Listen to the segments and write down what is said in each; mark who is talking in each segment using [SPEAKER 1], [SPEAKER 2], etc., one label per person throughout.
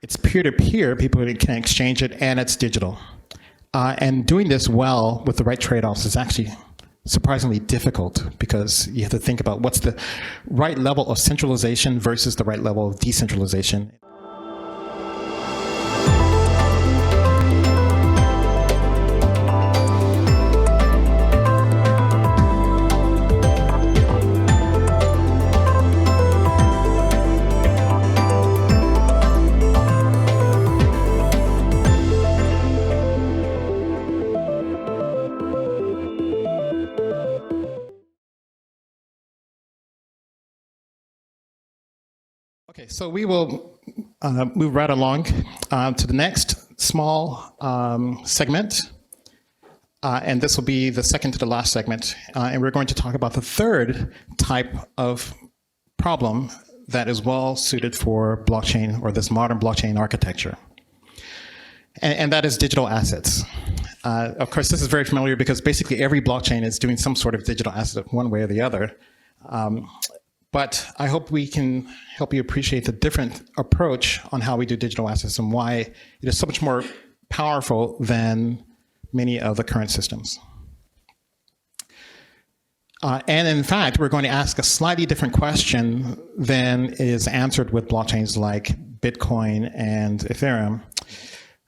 [SPEAKER 1] It's peer-to-peer, people can exchange it, and it's digital. And doing this well with the right trade-offs is actually surprisingly difficult because you have to think about what's the right level of centralization versus the right level of decentralization. Okay, so we will move right along to the next small segment, and this will be the second to the last segment, and we're going to talk about the third type of problem that is well suited for blockchain or this modern blockchain architecture, and that is digital assets. Of course, this is very familiar because basically every blockchain is doing some sort of digital asset one way or the other. But I hope we can help you appreciate the different approach on how we do digital assets and why it is so much more powerful than many of the current systems. And in fact, we're going to ask a slightly different question than is answered with blockchains like Bitcoin and Ethereum.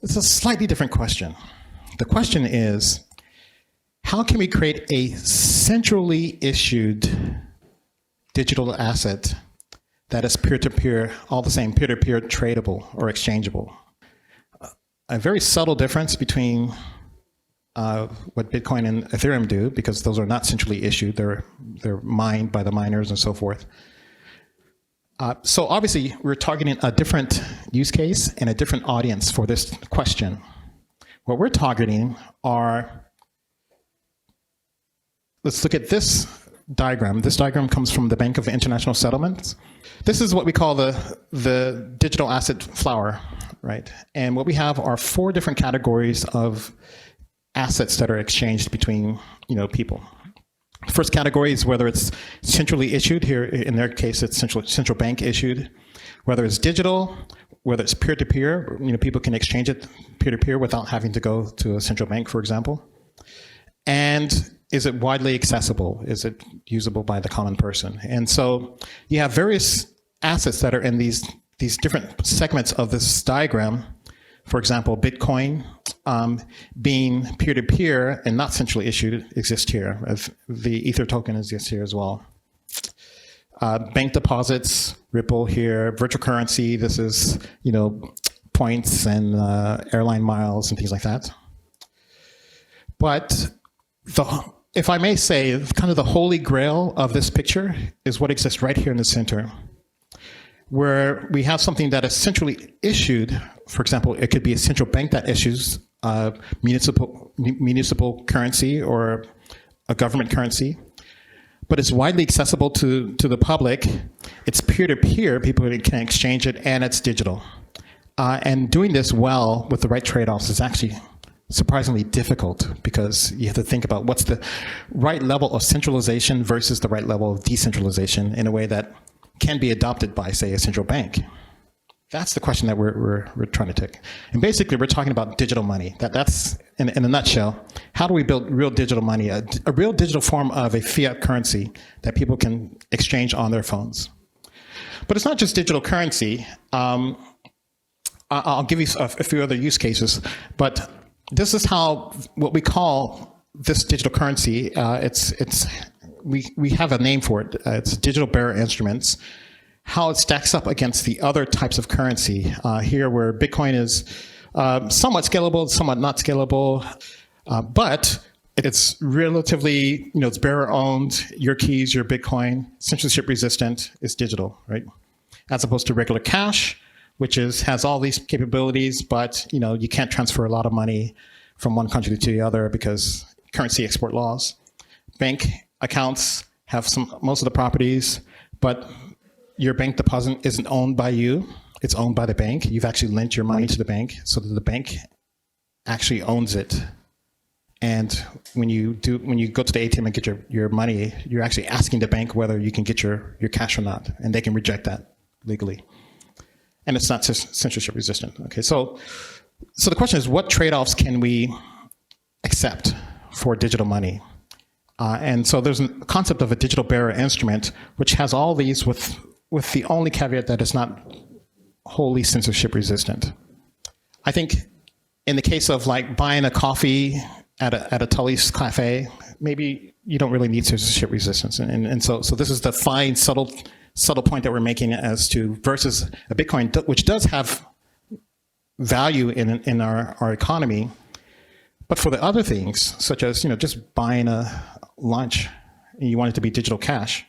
[SPEAKER 1] It's a slightly different question. The question is, how can we create a centrally issued digital asset that is peer-to-peer, all the same, peer-to-peer tradable or exchangeable? A very subtle difference between what Bitcoin and Ethereum do, because those are not centrally issued, they're mined by the miners and so forth. So obviously, we're targeting a different use case and a different audience for this question. What we're targeting are, let's look at this diagram. This diagram comes from the Bank of International Settlements. This is what we call the digital asset flower, right? And what we have are 4 different categories of assets that are exchanged between, people. First category is whether it's centrally issued. Here, in their case, it's central bank issued. Whether it's digital, whether it's peer-to-peer, people can exchange it peer-to-peer without having to go to a central bank, for example. And is it widely accessible? Is it usable by the common person? And so you have various assets that are in these different segments of this diagram. For example, Bitcoin being peer-to-peer and not centrally issued exists here. The Ether token exists here as well. Bank deposits, Ripple here, virtual currency, this is, points and airline miles and things like that. But if I may say, kind of the holy grail of this picture is what exists right here in the center, where we have something that is centrally issued. For example, it could be a central bank that issues municipal currency or a government currency, but it's widely accessible to the public. It's peer-to-peer, people can exchange it, and it's digital. And doing this well with the right trade-offs is actually surprisingly difficult because you have to think about what's the right level of centralization versus the right level of decentralization in a way that can be adopted by, say, a central bank. That's the question that we're trying to take. And basically, we're talking about digital money. That's, in a nutshell, how do we build real digital money, a real digital form of a fiat currency that people can exchange on their phones. But it's not just digital currency. I'll give you a few other use cases, but this is how what we call this digital currency. We have a name for it. It's digital bearer instruments. How it stacks up against the other types of currency. Here, where Bitcoin is somewhat scalable, somewhat not scalable, but it's relatively, it's bearer owned. Your keys, your Bitcoin, censorship resistant, is digital, right? As opposed to regular cash, which has all these capabilities, but you can't transfer a lot of money from one country to the other because currency export laws. Bank accounts have most of the properties, but your bank deposit isn't owned by you. It's owned by the bank. You've actually lent your money to the bank so that the bank actually owns it. And when you go to the ATM and get your money, you're actually asking the bank whether you can get your cash or not, and they can reject that legally. and it's not censorship resistant. Okay, so the question is, what trade-offs can we accept for digital money? And so there's a concept of a digital bearer instrument, which has all these with the only caveat that it's not wholly censorship resistant. I think in the case of like buying a coffee at a Tully's cafe, maybe you don't really need censorship resistance. And so this is the fine, subtle point that we're making as to versus a Bitcoin, which does have value in our economy. But for the other things, such as, just buying a lunch and you want it to be digital cash,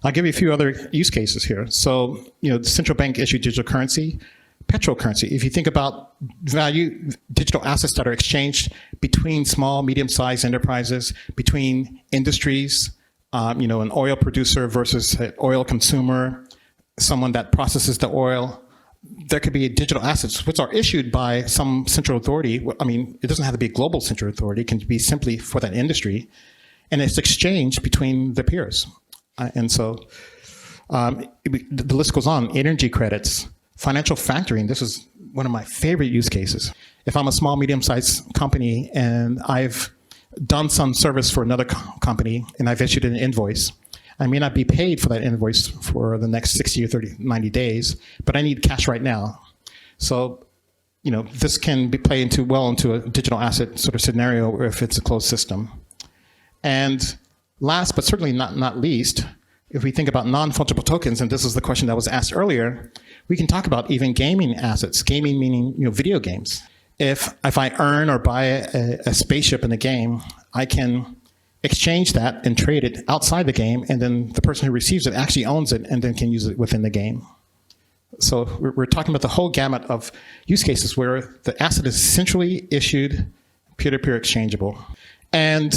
[SPEAKER 1] I'll give you a few other use cases here. So, the central bank issued digital currency, petrol currency. If you think about value, digital assets that are exchanged between small, medium-sized enterprises, between industries, an oil producer versus an oil consumer, someone that processes the oil, there could be digital assets which are issued by some central authority. I mean, it doesn't have to be a global central authority. It can be simply for that industry. And it's exchanged between the peers. And so the list goes on. Energy credits, financial factoring. This is one of my favorite use cases. If I'm a small, medium-sized company and I've done some service for another company and I've issued an invoice, I may not be paid for that invoice for the next 60 or 30, 90 days, but I need cash right now. So, this can be played into a digital asset sort of scenario if it's a closed system. And last, but certainly not least, if we think about non-fungible tokens, and this is the question that was asked earlier, we can talk about even gaming assets. Gaming meaning, video games. If I earn or buy a spaceship in a game, I can exchange that and trade it outside the game, and then the person who receives it actually owns it and then can use it within the game. So we're talking about the whole gamut of use cases where the asset is centrally issued, peer-to-peer exchangeable. And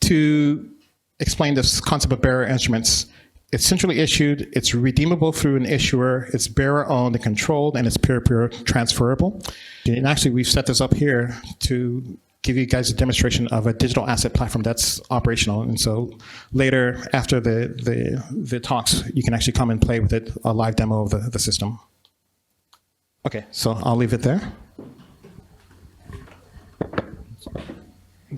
[SPEAKER 1] to explain this concept of bearer instruments, it's centrally issued, it's redeemable through an issuer, it's bearer-owned and controlled, and it's peer-to-peer transferable. And actually, we've set this up here to give you guys a demonstration of a digital asset platform that's operational. And so later, after the talks, you can actually come and play with it, a live demo of the system. Okay, so I'll leave it there.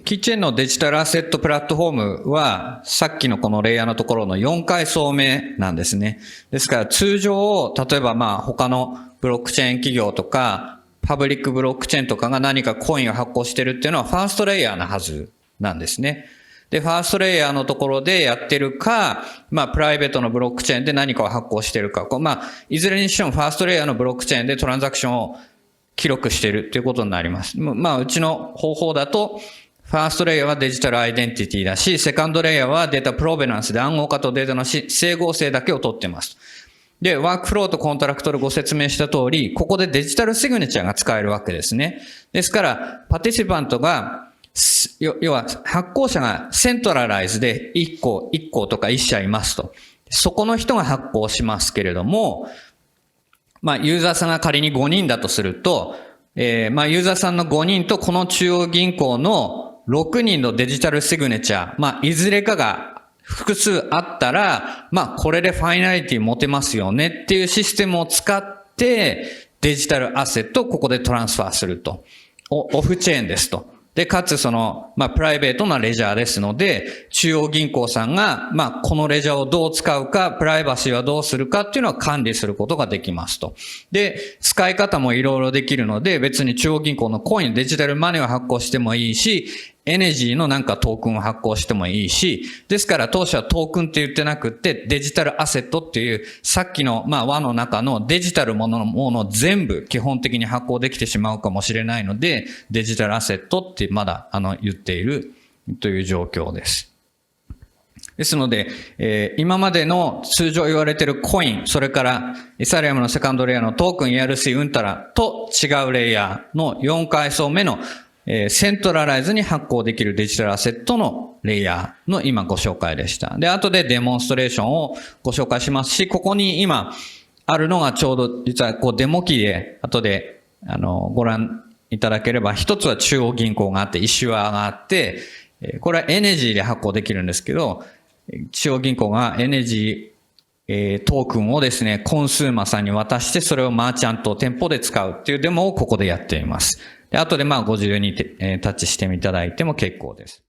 [SPEAKER 2] Keychain のデジタルアセットプラットフォームは、さっきのこのレイヤーのところの4階層目なんですね。ですから通常、例えば他のブロックチェーン企業とか、パブリックブロックチェーンとかが何かコインを発行してるっていうのはファーストレイヤーなはずなんですね。で、ファーストレイヤーのところでやってるか、プライベートのブロックチェーンで何かを発行してるか、いずれにしてもファーストレイヤーのブロックチェーンでトランザクションを記録してるっていうことになります。うちの方法だと、ファーストレイヤーはデジタルアイデンティティだし、セカンドレイヤーはデータプロベナンスで暗号化とデータの整合性だけを取っています。で、ワークフローとコントラクトでご説明した通り、ここでデジタルシグネチャーが使えるわけですね。ですから、パティシパントが、要は発行者がセントラライズで1個とか1社いますと。そこの人が発行しますけれども、ユーザーさんが仮に5人だとすると、ユーザーさんの5人とこの中央銀行の6人のデジタルシグネチャー、いずれかが複数あったら、これでファイナリティ持てますよねっていうシステムを使って、デジタルアセットをここでトランスファーすると。オフチェーンですと。で、かつプライベートなレジャーですので、中央銀行さんが、このレジャーをどう使うか、プライバシーはどうするかっていうのは管理することができますと。で、使い方もいろいろできるので、別に中央銀行のコイン、デジタルマネーを発行してもいいし、エネジーのトークンを発行してもいいし、ですから当初はトークンって言ってなくてデジタルアセットっていうさっきの輪の中のデジタルもの全部基本的に発行できてしまうかもしれないので、デジタルアセットってまだ言っているという状況です。ですので、今までの通常言われているコイン、それからイサリアムのセカンドレイヤーのトークン ERC ウンタラと違うレイヤーの4階層目のセントラライズに発行できるデジタルアセットのレイヤーの今ご紹介でした。で、後でデモンストレーションをご紹介しますし、ここに今あるのがちょうど実はデモ機で後でご覧いただければ、一つは中央銀行があって、イシュアーがあって、これはエネジーで発行できるんですけど、中央銀行がエネジトークンをですね、コンスーマーさんに渡して、それをマーチャント店舗で使うっていうデモをここでやっています。で、後でご自由にタッチしていただいても結構です。